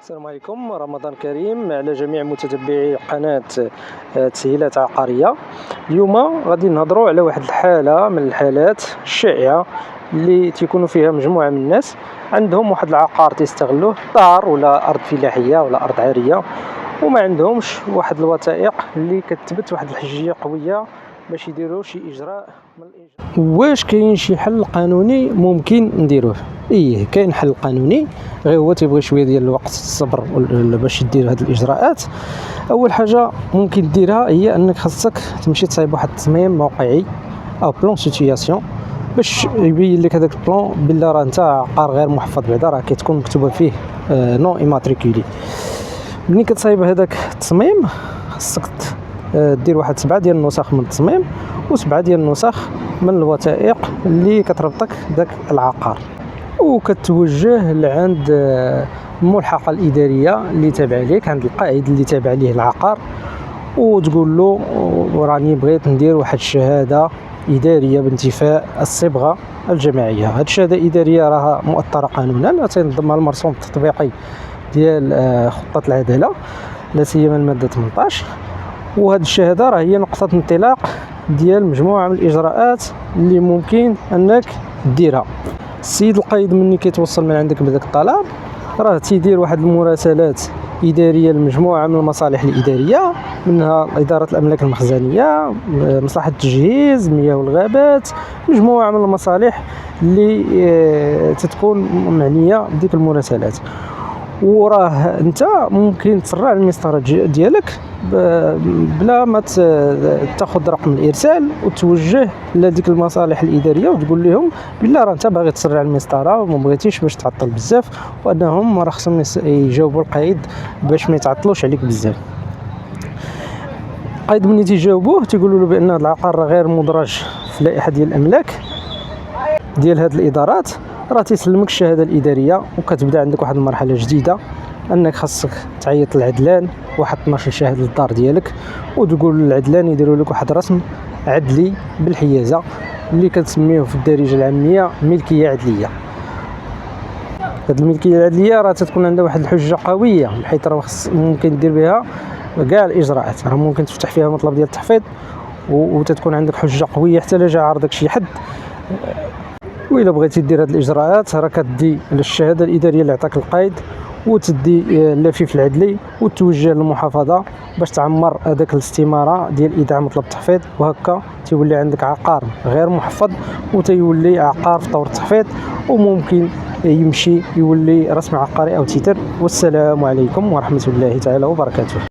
السلام عليكم، رمضان كريم على جميع متتبعي قناة تسهيلات عقارية. اليوم غادي نهضروا على واحد الحالة من الحالات الشائعة اللي تيكونوا فيها مجموعة من الناس عندهم واحد العقار تيستغلوه، دار ولا أرض فلاحية ولا أرض عارية، وما عندهمش واحد الوثائق اللي كتثبت واحد الحجية قوية باش يديروا شي إجراء من الإجراء. واش كاين شي حل قانوني ممكن نديروه؟ كاين حل قانوني، غير هو تيبغي شويه ديال الوقت الصبر باش دير هاد الاجراءات. اول حاجه ممكن ديرها هي انك خاصك تمشي تصايب واحد التصميم موقعي او بلان سيتياسيون باش يبين لك هذاك البلان بلا راه انت عقار غير محفظ، بعدا راه كتكون مكتوبه فيه نون ايماتريكولي. ملي كتصايب هذاك التصميم خاصك دير واحد 7 ديال النسخ من التصميم و7 ديال النسخ من الوثائق اللي كتربطك داك العقار، وكتوجه لعند الملحقه الاداريه اللي تابعه ليك، عند القائد اللي تابع ليه العقار، وتقول له راني بغيت ندير واحد الشهاده اداريه بانتفاء الصبغه الجماعيه. هاد الشهاده الاداريه راها مؤطره قانونا، تنظمها المرسوم التطبيقي ديال خطه العداله، لا سيما الماده 18. وهاد الشهاده راه هي نقطه انطلاق ديال مجموعه من الاجراءات اللي ممكن انك ديرها. السيد القايد مني كيتوصل من عندك بهذاك الطلب راه تيدير واحد المراسلات اداريه لمجموعه من المصالح الاداريه، منها اداره الاملاك المخزنيه، مصلحه التجهيز، مياه والغابات، مجموعه من المصالح اللي تتكون معنيه بديك المراسلات. وراه انت ممكن تسرع المسطره ديالك بلا ما تاخذ رقم الارسال وتوجه لديك المصالح الاداريه وتقول لهم بلا راه انت باغي تسرع المسطره وما بغيتيش باش تعطل بزاف، وانهم راه خصهم يجاوبوا القايد باش ما يتعطلوش عليك بزاف. القايد ملي تيجاوبوه تيقولوا له بان هذا العقار راه غير مدرج في لائحه ديال الاملاك ديال هاد الادارات، راه تيسلمك الشهاده الاداريه وكتبدا عندك واحد المرحله جديده انك خاصك تعيط للعدلان واحد 12 شهاده للدار ديالك، وتقول للعدلان يديروا لك واحد رسم عدلي بالحيازه اللي كنسميوه في الدارجه العاميه ملكيه عدليه. هاد الملكيه العدليه راه تتكون عندها واحد الحجه قويه، بحيث راه ممكن دير بها كاع الاجراءات، راه ممكن تفتح فيها مطلب ديال التحفيظ وتتكون عندك حجه قويه حتى لا جا عارضك شي حد. وإلا بغيتي دير هاد الاجراءات راه كدي للشهاده الاداريه اللي عطاك القايد وتدي اللفيف العدلي وتوجه للمحافظه باش تعمر هذاك الاستماره ديال ايداع مطلب التحفيظ، وهكا تيولي عندك عقار غير محفظ وتيولي عقار في طور التحفيظ، وممكن يمشي يولي رسم عقاري او تيتر. والسلام عليكم ورحمه الله تعالى وبركاته.